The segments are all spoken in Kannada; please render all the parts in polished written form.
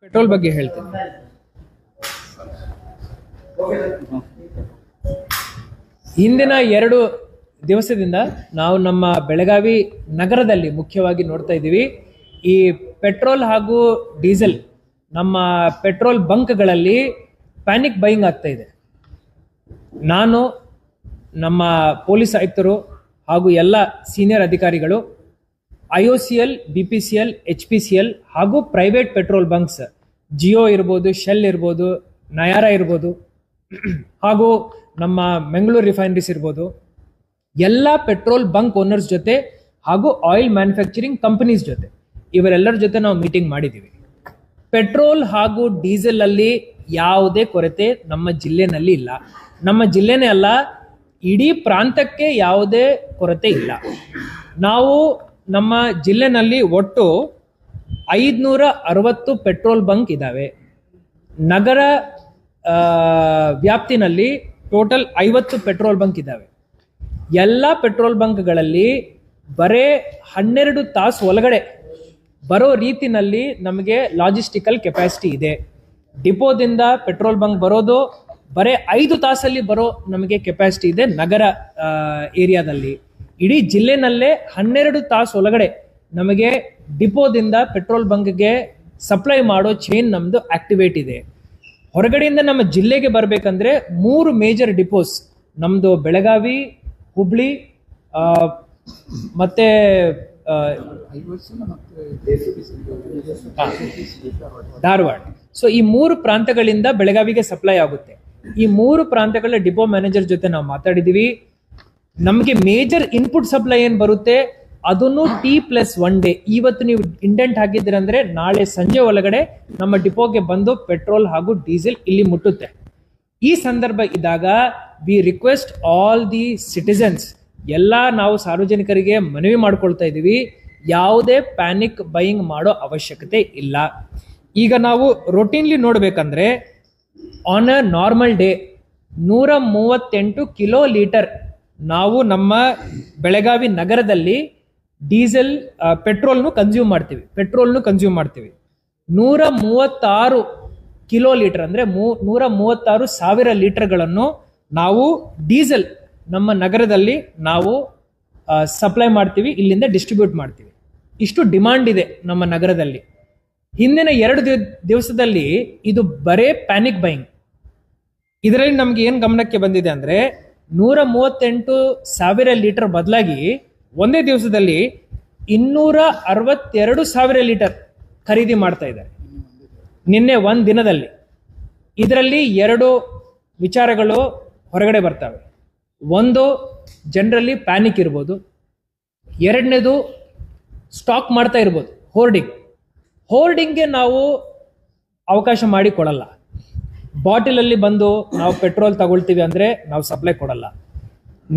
ಪೆಟ್ರೋಲ್ ಬಗ್ಗೆ ಹೇಳ್ತೀನಿ. ಹಿಂದಿನ 2 ದಿವಸದಿಂದ ನಾವು ನಮ್ಮ ಬೆಳಗಾವಿ ನಗರದಲ್ಲಿ ಮುಖ್ಯವಾಗಿ ನೋಡ್ತಾ ಇದ್ದೀವಿ. ಈ ಪೆಟ್ರೋಲ್ ಹಾಗೂ ಡೀಸೆಲ್ ನಮ್ಮ ಪೆಟ್ರೋಲ್ ಬಂಕ್ಗಳಲ್ಲಿ ಪ್ಯಾನಿಕ್ ಬೈಯಿಂಗ್ ಆಗ್ತಾ ಇದೆ. ನಾನು ನಮ್ಮ ಪೊಲೀಸ್ ಆಯುಕ್ತರು ಹಾಗೂ ಎಲ್ಲ ಸೀನಿಯರ್ ಅಧಿಕಾರಿಗಳು IOCL, BPCL, HPCL ಹಾಗೂ ಪ್ರೈವೇಟ್ ಪೆಟ್ರೋಲ್ ಬಂಕ್ಸ್ ಜಿಯೋ ಇರ್ಬೋದು, ಶೆಲ್ ಇರ್ಬೋದು, ನಯಾರ ಇರ್ಬೋದು ಹಾಗೂ ನಮ್ಮ ಮಂಗಳೂರು ರಿಫೈನರೀಸ್ ಇರ್ಬೋದು, ಎಲ್ಲ ಪೆಟ್ರೋಲ್ ಬಂಕ್ ಓನರ್ಸ್ ಜೊತೆ ಹಾಗೂ ಆಯಿಲ್ ಮ್ಯಾನುಫ್ಯಾಕ್ಚರಿಂಗ್ ಕಂಪನೀಸ್ ಜೊತೆ ಇವರೆಲ್ಲರ ಜೊತೆ ನಾವು ಮೀಟಿಂಗ್ ಮಾಡಿದ್ದೀವಿ. ಪೆಟ್ರೋಲ್ ಹಾಗೂ ಡೀಸೆಲ್ ಅಲ್ಲಿ ಯಾವುದೇ ಕೊರತೆ ನಮ್ಮ ಜಿಲ್ಲೆನಲ್ಲಿ ಇಲ್ಲ. ನಮ್ಮ ಜಿಲ್ಲೆನೇ ಅಲ್ಲ, ಇಡೀ ಪ್ರಾಂತಕ್ಕೆ ಯಾವುದೇ ಕೊರತೆ ಇಲ್ಲ. ನಾವು ನಮ್ಮ ಜಿಲ್ಲೆನಲ್ಲಿ ಒಟ್ಟು 560 ಪೆಟ್ರೋಲ್ ಬಂಕ್ ಇದ್ದಾವೆ. ನಗರ ವ್ಯಾಪ್ತಿನಲ್ಲಿ ಟೋಟಲ್ 50 ಪೆಟ್ರೋಲ್ ಬಂಕ್ ಇದ್ದಾವೆ. ಎಲ್ಲ ಪೆಟ್ರೋಲ್ ಬಂಕ್ಗಳಲ್ಲಿ ಬರೇ 12 ತಾಸು ಒಳಗಡೆ ಬರೋ ರೀತಿನಲ್ಲಿ ನಮಗೆ ಲಾಜಿಸ್ಟಿಕಲ್ ಕೆಪಾಸಿಟಿ ಇದೆ. ಡಿಪೋದಿಂದ ಪೆಟ್ರೋಲ್ ಬಂಕ್ ಬರೋದು ಬರೇ 5 ತಾಸಲ್ಲಿ ಬರೋ ನಮಗೆ ಕೆಪಾಸಿಟಿ ಇದೆ. ನಗರ ಏರಿಯಾದಲ್ಲಿ ಇಡೀ ಜಿಲ್ಲೆನಲ್ಲೇ 12 ತಾಸು ಒಳಗಡೆ ನಮಗೆ ಡಿಪೋದಿಂದ ಪೆಟ್ರೋಲ್ ಬಂಕ್ಗೆ ಸಪ್ಲೈ ಮಾಡೋ ಚೈನ್ ನಮ್ದು ಆಕ್ಟಿವೇಟ್ ಇದೆ. ಹೊರಗಡೆಯಿಂದ ನಮ್ಮ ಜಿಲ್ಲೆಗೆ ಬರಬೇಕಂದ್ರೆ 3 ಮೇಜರ್ ಡಿಪೋಸ್ ನಮ್ದು ಬೆಳಗಾವಿ, ಹುಬ್ಳಿ ಮತ್ತೆ ಧಾರವಾಡ. ಸೊ ಈ 3 ಪ್ರಾಂತಗಳಿಂದ ಬೆಳಗಾವಿಗೆ ಸಪ್ಲೈ ಆಗುತ್ತೆ. ಈ 3 ಪ್ರಾಂತಗಳ ಡಿಪೋ ಮ್ಯಾನೇಜರ್ ಜೊತೆ ನಾವು ಮಾತಾಡಿದೀವಿ. ನಮಗೆ ಮೇಜರ್ ಇನ್ಪುಟ್ ಸಪ್ಲೈ ಏನ್ ಬರುತ್ತೆ ಅದನ್ನು T+1 ಡೇ, ಇವತ್ತು ನೀವು ಇಂಡೆಂಟ್ ಹಾಕಿದ್ರೆ ಅಂದ್ರೆ ನಾಳೆ ಸಂಜೆ ಒಳಗಡೆ ನಮ್ಮ ಡಿಪೋಗೆ ಬಂದು ಪೆಟ್ರೋಲ್ ಹಾಗೂ ಡೀಸೆಲ್ ಇಲ್ಲಿ ಮುಟ್ಟುತ್ತೆ. ಈ ಸಂದರ್ಭ ಇದ್ದಾಗ V request all the citizens, ಎಲ್ಲ ನಾವು ಸಾರ್ವಜನಿಕರಿಗೆ ಮನವಿ ಮಾಡ್ಕೊಳ್ತಾ ಇದ್ದೀವಿ, ಯಾವುದೇ ಪ್ಯಾನಿಕ್ ಬೈಯಿಂಗ್ ಮಾಡೋ ಅವಶ್ಯಕತೆ ಇಲ್ಲ. ಈಗ ನಾವು ರೊಟೀನ್ಲಿ ನೋಡ್ಬೇಕಂದ್ರೆ on a normal day 138 kilo litre ನಾವು ನಮ್ಮ ಬೆಳಗಾವಿ ನಗರದಲ್ಲಿ ಡೀಸೆಲ್ ಪೆಟ್ರೋಲ್ನು ಕನ್ಸ್ಯೂಮ್ ಮಾಡ್ತೀವಿ. 136 ಕಿಲೋ ಲೀಟರ್ ಅಂದ್ರೆ 136 ಸಾವಿರ ಲೀಟರ್ಗಳನ್ನು ನಾವು ಡೀಸೆಲ್ ನಮ್ಮ ನಗರದಲ್ಲಿ ನಾವು ಸಪ್ಲೈ ಮಾಡ್ತೀವಿ, ಇಲ್ಲಿಂದ ಡಿಸ್ಟ್ರಿಬ್ಯೂಟ್ ಮಾಡ್ತೀವಿ. ಇಷ್ಟು ಡಿಮಾಂಡ್ ಇದೆ ನಮ್ಮ ನಗರದಲ್ಲಿ. ಹಿಂದಿನ 2 ದಿವಸದಲ್ಲಿ ಇದು ಬರೇ ಪ್ಯಾನಿಕ್ ಬೈಯಿಂಗ್. ಇದರಲ್ಲಿ ನಮ್ಗೆ ಏನ್ ಗಮನಕ್ಕೆ ಬಂದಿದೆ ಅಂದ್ರೆ 138 ಸಾವಿರ ಲೀಟರ್ ಬದಲಾಗಿ ಒಂದೇ ದಿವಸದಲ್ಲಿ 262 ಸಾವಿರ ಲೀಟರ್ ಖರೀದಿ ಮಾಡ್ತಾ ಇದ್ದಾರೆ ನಿನ್ನೆ ಒಂದು ದಿನದಲ್ಲಿ. ಇದರಲ್ಲಿ 2 ವಿಚಾರಗಳು ಹೊರಗಡೆ ಬರ್ತವೆ. ಒಂದು, ಜನರಲ್ಲಿ ಪ್ಯಾನಿಕ್ ಇರ್ಬೋದು. ಎರಡನೇದು, ಸ್ಟಾಕ್ ಮಾಡ್ತಾ ಇರ್ಬೋದು, ಹೋರ್ಡಿಂಗ್ಗೆ ನಾವು ಅವಕಾಶ ಮಾಡಿ ಕೊಡಲ್ಲ. ಬಾಟಿಲಲ್ಲಿ ಬಂದು ನಾವು ಪೆಟ್ರೋಲ್ ತಗೊಳ್ತೀವಿ ಅಂದ್ರೆ ನಾವು ಸಪ್ಲೈ ಕೊಡಲ್ಲ.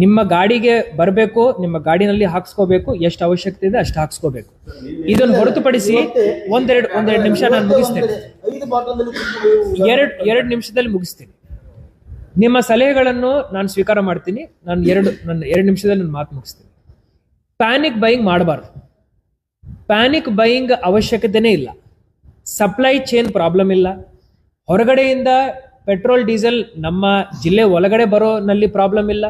ನಿಮ್ಮ ಗಾಡಿಗೆ ಬರಬೇಕು, ನಿಮ್ಮ ಗಾಡಿನಲ್ಲಿ ಹಾಕ್ಸ್ಕೋಬೇಕು, ಎಷ್ಟು ಅವಶ್ಯಕತೆ ಇದೆ ಅಷ್ಟು ಹಾಕ್ಸ್ಕೋಬೇಕು. ಇದನ್ನು ಹೊರತುಪಡಿಸಿ ಒಂದೆರಡು ನಿಮಿಷ ನಾನು ಮುಗಿಸ್ತೇನೆ, 2 ನಿಮಿಷದಲ್ಲಿ ಮುಗಿಸ್ತೀನಿ. ನಿಮ್ಮ ಸಲಹೆಗಳನ್ನು ನಾನು ಸ್ವೀಕಾರ ಮಾಡ್ತೀನಿ. ನಾನು 2 ನಿಮಿಷದಲ್ಲಿ ನನ್ನ ಮಾತು ಮುಗಿಸ್ತೀನಿ. ಪ್ಯಾನಿಕ್ ಬೈಯಿಂಗ್ ಮಾಡಬಾರ್ದು. ಪ್ಯಾನಿಕ್ ಬೈಯಿಂಗ್ ಅವಶ್ಯಕತೆನೇ ಇಲ್ಲ. ಸಪ್ಲೈ ಚೈನ್ ಪ್ರಾಬ್ಲಮ್ ಇಲ್ಲ. ಹೊರಗಡೆಯಿಂದ ಪೆಟ್ರೋಲ್ ಡೀಸೆಲ್ ನಮ್ಮ ಜಿಲ್ಲೆ ಒಳಗಡೆ ಬರೋನಲ್ಲಿ ಪ್ರಾಬ್ಲಮ್ ಇಲ್ಲ.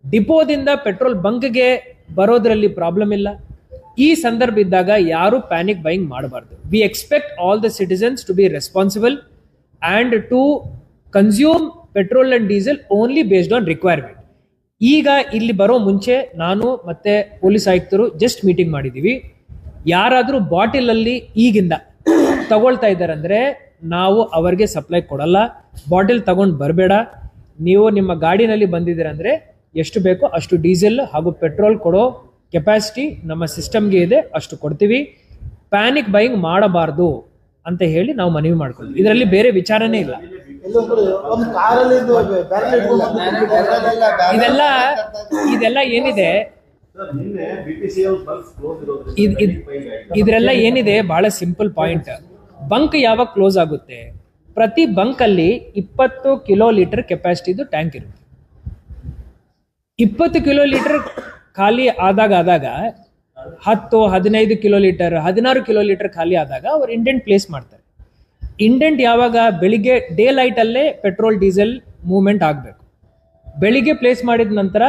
ಡಿಪೋದಿಂದ ಪೆಟ್ರೋಲ್ ಬಂಕ್ಗೆ ಬರೋದ್ರಲ್ಲಿ ಪ್ರಾಬ್ಲಮ್ ಇಲ್ಲ. ಈ ಸಂದರ್ಭ ಇದ್ದಾಗ ಯಾರು ಪ್ಯಾನಿಕ್ ಬೈಯಿಂಗ್ ಮಾಡಬಾರ್ದು. We expect all the citizens to be responsible and to consume petrol and diesel only based on requirement. ಈಗ ಇಲ್ಲಿ ಬರೋ ಮುಂಚೆ ನಾನು ಮತ್ತೆ ಪೊಲೀಸ್ ಆಯುಕ್ತರು ಜಸ್ಟ್ ಮೀಟಿಂಗ್ ಮಾಡಿದ್ದೀವಿ. ಯಾರಾದರೂ ಬಾಟಿಲ್ ಅಲ್ಲಿ ಈಗಿಂದ ತಗೊಳ್ತಾ ಇದ್ದಾರೆ ಅಂದ್ರೆ ನಾವು ಅವರಿಗೆ ಸಪ್ಲೈ ಕೊಡಲ್ಲ. ಬಾಟಿಲ್ ತಗೊಂಡು ಬರಬೇಡ. ನೀವು ನಿಮ್ಮ ಗಾಡಿನಲ್ಲಿ ಬಂದಿದ್ದೀರ ಅಂದ್ರೆ ಎಷ್ಟು ಬೇಕೋ ಅಷ್ಟು ಡೀಸೆಲ್ ಹಾಗೂ ಪೆಟ್ರೋಲ್ ಕೊಡೋ ಕೆಪಾಸಿಟಿ ನಮ್ಮ ಸಿಸ್ಟಮ್ಗೆ ಇದೆ, ಅಷ್ಟು ಕೊಡ್ತೀವಿ. ಪ್ಯಾನಿಕ್ ಬೈಯಿಂಗ್ ಮಾಡಬಾರ್ದು ಅಂತ ಹೇಳಿ ನಾವು ಮನವಿ ಮಾಡ್ಕೊಳ್ತೀವಿ. ಇದರಲ್ಲಿ ಬೇರೆ ವಿಚಾರನೇ ಇಲ್ಲ. ಇದೆಲ್ಲ ಏನಿದೆ ಇದರೆಲ್ಲ ಏನಿದೆ ಬಹಳ ಸಿಂಪಲ್ ಪಾಯಿಂಟ್. ಬಂಕ್ ಯಾವಾಗ ಕ್ಲೋಸ್ ಆಗುತ್ತೆ? ಪ್ರತಿ ಬಂಕ್ ಅಲ್ಲಿ 20 ಕಿಲೋ ಲೀಟರ್ ಕೆಪಾಸಿಟಿದು ಟ್ಯಾಂಕ್ ಇರುತ್ತೆ. 20 ಕಿಲೋ ಲೀಟರ್ ಖಾಲಿ ಆದಾಗ 10, 15 ಕಿಲೋ ಲೀಟರ್, 16 ಕಿಲೋ ಲೀಟರ್ ಖಾಲಿ ಆದಾಗ ಅವ್ರು ಇಂಡೆಂಟ್ ಪ್ಲೇಸ್ ಮಾಡ್ತಾರೆ. ಇಂಡೆಂಟ್ ಯಾವಾಗ ಬೆಳಿಗ್ಗೆ ಡೇ ಲೈಟ್ ಅಲ್ಲೇ ಪೆಟ್ರೋಲ್ ಡೀಸೆಲ್ ಮೂವ್ಮೆಂಟ್ ಆಗಬೇಕು. ಬೆಳಿಗ್ಗೆ ಪ್ಲೇಸ್ ಮಾಡಿದ ನಂತರ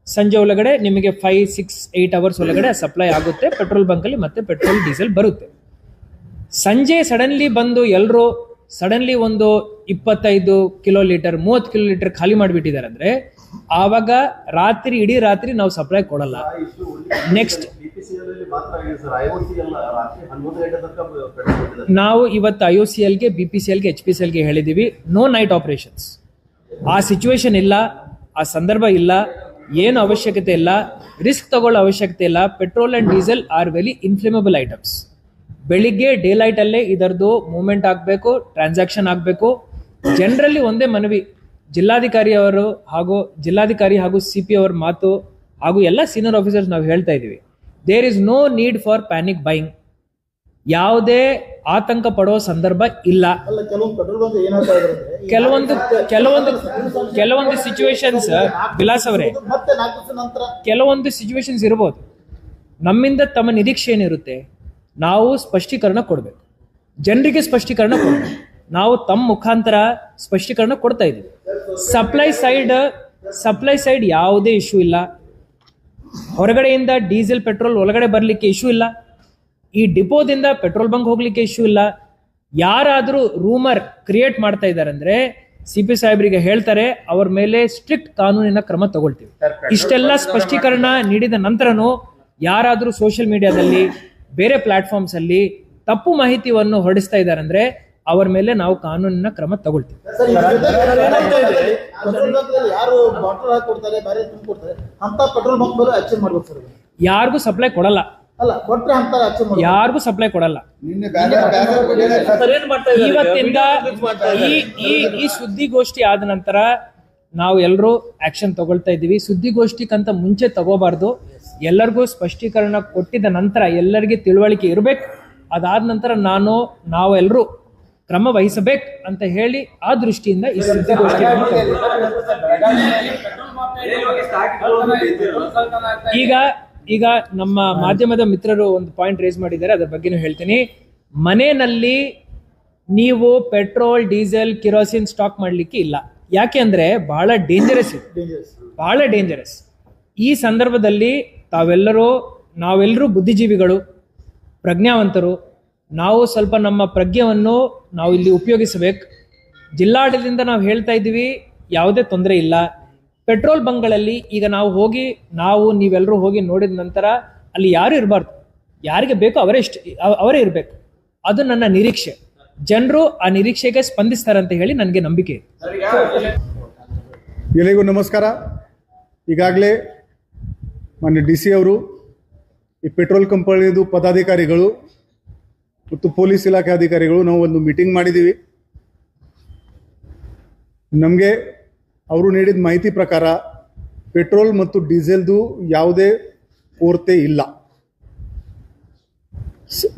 ಸಂಜೆ ಒಳಗಡೆ ನಿಮಗೆ 5, 6, 8 ಅವರ್ಸ್ ಒಳಗಡೆ ಸಪ್ಲೈ ಆಗುತ್ತೆ ಪೆಟ್ರೋಲ್ ಬಂಕಲ್ಲಿ, ಮತ್ತೆ ಪೆಟ್ರೋಲ್ ಡೀಸೆಲ್ ಬರುತ್ತೆ. ಸಂಜೆ ಸಡನ್ಲಿ ಬಂದು ಎಲ್ಲರೂ ಸಡನ್ಲಿ ಒಂದು 25 ಕಿಲೋಲೀಟರ್ 30 ಕಿಲೋಲೀಟರ್ ಖಾಲಿ ಮಾಡಿಬಿಟ್ಟಿದ್ದಾರೆ ಅಂದ್ರೆ ಆವಾಗ ಇಡೀ ರಾತ್ರಿ ನಾವು ಸಪ್ಲೈ ಕೊಡಲ್ಲ. ನೆಕ್ಸ್ಟ್ ನಾವು ಇವತ್ತು IOCLಗೆ, BPCLಗೆ, HPCLಗೆ ಹೇಳಿದೀವಿ, ನೋ ನೈಟ್ ಆಪರೇಷನ್ಸ್. ಆ ಸಿಚುವೇಶನ್ ಇಲ್ಲ, ಆ ಸಂದರ್ಭ ಇಲ್ಲ, ಏನು ಅವಶ್ಯಕತೆ ಇಲ್ಲ, ರಿಸ್ಕ್ ತಗೊಳ್ಳೋ ಅವಶ್ಯಕತೆ ಇಲ್ಲ. Petrol and diesel are very inflammable items. ಬೆಳಿಗ್ಗೆ ಡೇ ಲೈಟ್ ಅಲ್ಲೇ ಇದರದ್ದು ಮೂವ್ಮೆಂಟ್ ಆಗಬೇಕು, ಟ್ರಾನ್ಸಾಕ್ಷನ್ ಆಗಬೇಕು. ಜನರಲ್ಲಿ ಒಂದೇ ಮನವಿ, ಜಿಲ್ಲಾಧಿಕಾರಿ ಹಾಗೂ CP ಅವರ ಮಾತು ಹಾಗೂ ಎಲ್ಲ ಸೀನಿಯರ್ ಆಫೀಸರ್ಸ್ ನಾವು ಹೇಳ್ತಾ ಇದೀವಿ, there is no need for panic buying. ಯಾವುದೇ ಆತಂಕ ಪಡೋ ಸಂದರ್ಭ ಇಲ್ಲ. ಕೆಲವೊಂದು ಸಿಚುವೇಶನ್ಸ್ ವಿಲಾಸ್ ಅವರೇ, ಕೆಲವೊಂದು ಸಿಚುವೇಶನ್ಸ್ ಇರಬಹುದು. ನಮ್ಮಿಂದ ತಮ್ಮ ನಿರೀಕ್ಷೆ ಏನಿರುತ್ತೆ, ನಾವು ಸ್ಪಷ್ಟೀಕರಣ ಕೊಡಬೇಕು, ಜನರಿಗೆ ಸ್ಪಷ್ಟೀಕರಣ ಕೊಡಬೇಕು. ನಾವು ತಮ್ಮ ಮುಖಾಂತರ ಸ್ಪಷ್ಟೀಕರಣ ಕೊಡ್ತಾ ಇದ್ದೀವಿ. ಸಪ್ಲೈ ಸೈಡ್ ಯಾವುದೇ ಇಶ್ಯೂ ಇಲ್ಲ. ಹೊರಗಡೆಯಿಂದ ಡೀಸೆಲ್ ಪೆಟ್ರೋಲ್ ಒಳಗಡೆ ಬರಲಿಕ್ಕೆ ಇಶ್ಯೂ ಇಲ್ಲ. ಈ ಡಿಪೋದಿಂದ ಪೆಟ್ರೋಲ್ ಬಂಕ್ ಹೋಗ್ಲಿಕ್ಕೆ ಇಶ್ಯೂ ಇಲ್ಲ. ಯಾರಾದರೂ ರೂಮರ್ ಕ್ರಿಯೇಟ್ ಮಾಡ್ತಾ ಇದ್ದಾರೆ ಅಂದ್ರೆ CP ಸಾಹೇಬರಿಗೆ ಹೇಳ್ತಾರೆ, ಅವ್ರ ಮೇಲೆ ಸ್ಟ್ರಿಕ್ಟ್ ಕಾನೂನಿನ ಕ್ರಮ ತಗೊಳ್ತೀವಿ. ಇಷ್ಟೆಲ್ಲ ಸ್ಪಷ್ಟೀಕರಣ ನೀಡಿದ ನಂತರನೂ ಯಾರಾದರೂ ಸೋಷಿಯಲ್ ಮೀಡಿಯಾದಲ್ಲಿ, ಬೇರೆ ಪ್ಲಾಟ್ಫಾರ್ಮ್ಸ್ ಅಲ್ಲಿ ತಪ್ಪು ಮಾಹಿತಿಯನ್ನು ಹೊರಡಿಸ್ತಾ ಇದ್ದಾರೆ ಅಂದ್ರೆ ಅವರ ಮೇಲೆ ನಾವು ಕಾನೂನಿನ ಕ್ರಮ ತಗೊಳ್ತೀವಿ. ಯಾರಿಗೂ ಸಪ್ಲೈ ಕೊಡಲ್ಲ, ಯಾರಿಗೂ ಸಪ್ಲೈ ಕೊಡಲ್ಲ. ಇವತ್ತಿಂದ ಈ ಸುದ್ದಿಗೋಷ್ಠಿ ಆದ ನಂತರ ನಾವು ಎಲ್ಲರೂ ಆಕ್ಷನ್ ತಗೊಳ್ತಾ ಇದ್ದೀವಿ. ಸುದ್ದಿಗೋಷ್ಠಿಗಂತ ಮುಂಚೆ ತಗೋಬಾರ್ದು. ಎಲ್ಲರಿಗೂ ಸ್ಪಷ್ಟೀಕರಣ ಕೊಟ್ಟಿದ ನಂತರ ಎಲ್ಲರಿಗೆ ತಿಳುವಳಿಕೆ ಇರಬೇಕು. ಅದಾದ ನಂತರ ನಾವೆಲ್ಲರೂ ಕ್ರಮ ವಹಿಸಬೇಕು ಅಂತ ಹೇಳಿ ಆ ದೃಷ್ಟಿಯಿಂದ ಈ ಸುದ್ದಿಗೋಷ್ಠಿ. ಈಗ ನಮ್ಮ ಮಾಧ್ಯಮದ ಮಿತ್ರರು ಒಂದು ಪಾಯಿಂಟ್ ರೇಸ್ ಮಾಡಿದ್ದಾರೆ, ಅದರ ಬಗ್ಗೆನೂ ಹೇಳ್ತೀನಿ. ಮನೆಯಲ್ಲಿ ನೀವು ಪೆಟ್ರೋಲ್, ಡೀಸೆಲ್, ಕಿರೋಸಿನ್ ಸ್ಟಾಕ್ ಮಾಡಲಿಕ್ಕೆ ಇಲ್ಲ. ಯಾಕೆ ಅಂದ್ರೆ ಬಹಳ ಡೇಂಜರಸ್ ಇದೆ, ಬಹಳ ಡೇಂಜರಸ್. ಈ ಸಂದರ್ಭದಲ್ಲಿ ನಾವೆಲ್ಲರೂ ಬುದ್ಧಿಜೀವಿಗಳು, ಪ್ರಜ್ಞಾವಂತರು. ನಾವು ಸ್ವಲ್ಪ ನಮ್ಮ ಪ್ರಜ್ಞೆಯನ್ನು ನಾವು ಇಲ್ಲಿ ಉಪಯೋಗಿಸಬೇಕು. ಜಿಲ್ಲಾಡಳಿತದಿಂದ ನಾವು ಹೇಳ್ತಾ ಇದ್ದೀವಿ, ಯಾವುದೇ ತೊಂದರೆ ಇಲ್ಲ. ಪೆಟ್ರೋಲ್ ಬಂಕ್ಗಳಲ್ಲಿ ಈಗ ನೀವೆಲ್ಲರೂ ಹೋಗಿ ನೋಡಿದ ನಂತರ ಅಲ್ಲಿ ಯಾರು ಇರಬಾರ್ದು, ಯಾರಿಗೆ ಬೇಕೋ ಅವರೇ ಇರಬೇಕು. ಅದು ನನ್ನ ನಿರೀಕ್ಷೆ. ಜನರು ಆ ನಿರೀಕ್ಷೆಗೆ ಸ್ಪಂದಿಸ್ತಾರೆ ಅಂತ ಹೇಳಿ ನನಗೆ ನಂಬಿಕೆ ಇದೆ. ಎಲ್ಲರಿಗೂ ನಮಸ್ಕಾರ. ಈಗಾಗಲೇ ಮಾನ್ಯ DC ಅವರು, ಈ ಪೆಟ್ರೋಲ್ ಕಂಪನಿದು ಪದಾಧಿಕಾರಿಗಳು ಮತ್ತು ಪೊಲೀಸ್ ಇಲಾಖೆ ಅಧಿಕಾರಿಗಳು ನಾವು ಒಂದು ಮೀಟಿಂಗ್ ಮಾಡಿದ್ದೀವಿ. ನಮಗೆ ಅವರು ನೀಡಿದ ಮಾಹಿತಿ ಪ್ರಕಾರ ಪೆಟ್ರೋಲ್ ಮತ್ತು ಡೀಸೆಲ್ದು ಯಾವುದೇ ಕೊರತೆ ಇಲ್ಲ.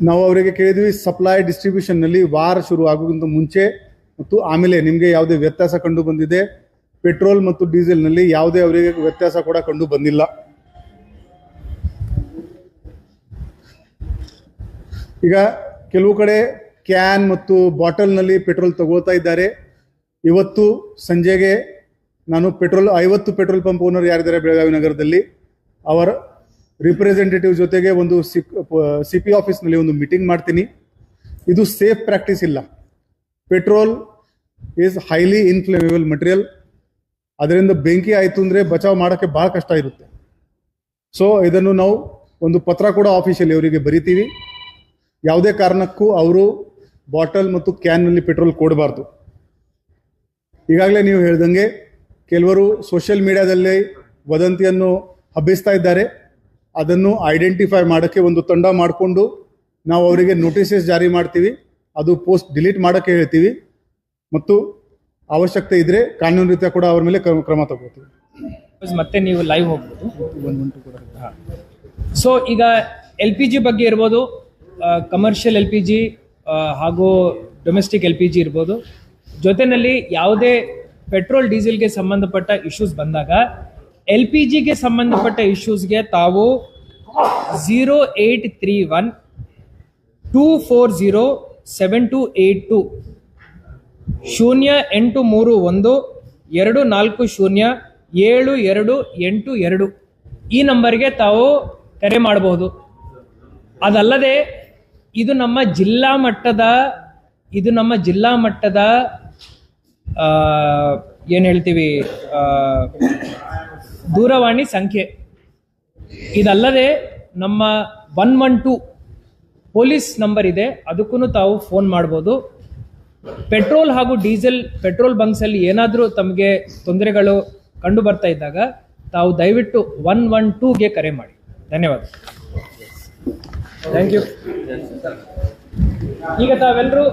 ನಾವು ಅವರಿಗೆ ಕೇಳಿದ್ವಿ, ಸಪ್ಲೈ ಡಿಸ್ಟ್ರಿಬ್ಯೂಷನ್ನಲ್ಲಿ ವಾರ ಶುರು ಆಗೋಕ್ಕಿಂತ ಮುಂಚೆ ಮತ್ತು ಆಮೇಲೆ ನಿಮಗೆ ಯಾವುದೇ ವ್ಯತ್ಯಾಸ ಕಂಡು ಬಂದಿದೆ? ಪೆಟ್ರೋಲ್ ಮತ್ತು ಡೀಸೆಲ್ನಲ್ಲಿ ಯಾವುದೇ ಅವರಿಗೆ ವ್ಯತ್ಯಾಸ ಕೂಡ ಕಂಡು ಬಂದಿಲ್ಲ. ಈಗ ಕೆಲವು ಕಡೆ ಕ್ಯಾನ್ ಮತ್ತು ಬಾಟಲ್ನಲ್ಲಿ ಪೆಟ್ರೋಲ್ ತಗೊಳ್ತಾ ಇದ್ದಾರೆ. ಇವತ್ತು ಸಂಜೆಗೆ ನಾನು 50 ಪೆಟ್ರೋಲ್ ಪಂಪ್ ಓನರ್ ಯಾರಿದ್ದಾರೆ ಬೆಳಗಾವಿ ನಗರದಲ್ಲಿ, ಅವರ ರಿಪ್ರೆಸೆಂಟೇಟಿವ್ ಜೊತೆಗೆ ಒಂದು CP ಆಫೀಸ್ನಲ್ಲಿ ಒಂದು ಮೀಟಿಂಗ್ ಮಾಡ್ತೀನಿ. ಇದು ಸೇಫ್ ಪ್ರಾಕ್ಟೀಸ್ ಇಲ್ಲ. Petrol is highly inflammable material. ಅದರಿಂದ ಬೆಂಕಿ ಆಯಿತು ಅಂದರೆ ಬಚಾವ್ ಮಾಡೋಕ್ಕೆ ಭಾಳ ಕಷ್ಟ ಇರುತ್ತೆ. ಸೊ ಇದನ್ನು ನಾವು ಒಂದು ಪತ್ರ ಕೂಡ ಆಫೀಸಲ್ಲಿ ಅವರಿಗೆ ಬರಿತೀವಿ. ಯಾವುದೇ ಕಾರಣಕ್ಕೂ ಅವರು ಬಾಟಲ್ ಮತ್ತು ಕ್ಯಾನ್ನಲ್ಲಿ ಪೆಟ್ರೋಲ್ ಕೊಡಬಾರ್ದು. ಈಗಾಗಲೇ ನೀವು ಹೇಳ್ದಂಗೆ ಕೆಲವರು ಸೋಷಿಯಲ್ ಮೀಡಿಯಾದಲ್ಲಿ ವದಂತಿಯನ್ನು ಹಬ್ಬಿಸ್ತಾ ಇದ್ದಾರೆ. ಅದನ್ನು ಐಡೆಂಟಿಫೈ ಮಾಡೋಕ್ಕೆ ಒಂದು ತಂಡ ಮಾಡಿಕೊಂಡು ನಾವು ಅವರಿಗೆ ನೋಟಿಸಸ್ ಜಾರಿ ಮಾಡ್ತೀವಿ. ಅದು ಪೋಸ್ಟ್ ಡಿಲೀಟ್ ಮಾಡೋಕ್ಕೆ ಹೇಳ್ತೀವಿ ಮತ್ತು ಅವಶ್ಯಕತೆ ಇದ್ದರೆ ಕಾನೂನು ರೀತಿಯ ಕೂಡ ಅವ್ರ ಮೇಲೆ ಕ್ರಮ ತಗೋತೀವಿ. ಮತ್ತೆ ನೀವು ಲೈವ್ ಹೋಗ್ಬೋದು. ಸೊ ಈಗ LPG ಬಗ್ಗೆ ಇರ್ಬೋದು, ಕಮರ್ಷಿಯಲ್ LPG ಹಾಗೂ ಡೊಮೆಸ್ಟಿಕ್ LPG ಇರ್ಬೋದು. ಜೊತೆಯಲ್ಲಿ ಯಾವುದೇ ಪೆಟ್ರೋಲ್ ಡೀಸೆಲ್ಗೆ ಸಂಬಂಧಪಟ್ಟ ಇಶ್ಯೂಸ್ ಬಂದಾಗ LPGಗೆ ಸಂಬಂಧಪಟ್ಟ ಇಶ್ಯೂಸ್ಗೆ ತಾವು 0831 240 7282 0831 240 7282 ಈ ನಂಬರ್ಗೆ ತಾವು ಕರೆ ಮಾಡಬಹುದು. ಅದಲ್ಲದೆ ಇದು ನಮ್ಮ ಜಿಲ್ಲಾ ಮಟ್ಟದ ಏನು ಹೇಳ್ತೀವಿ ದೂರವಾಣಿ ಸಂಖ್ಯೆ. ಇದಲ್ಲದೆ ನಮ್ಮ 112 ಪೊಲೀಸ್ ನಂಬರ್ ಇದೆ, ಅದಕ್ಕೂ ತಾವು ಫೋನ್ ಮಾಡ್ಬೋದು. ಪೆಟ್ರೋಲ್ ಹಾಗೂ ಡೀಸೆಲ್ ಪೆಟ್ರೋಲ್ ಬಂಕ್ಸಲ್ಲಿ ಏನಾದರೂ ತಮಗೆ ತೊಂದರೆಗಳು ಕಂಡು ಬರ್ತಾ ಇದ್ದಾಗ ತಾವು ದಯವಿಟ್ಟು 112ಗೆ ಕರೆ ಮಾಡಿ. ಧನ್ಯವಾದ. Thank you. ಈಗ ತಾವೆಲ್ಲರೂ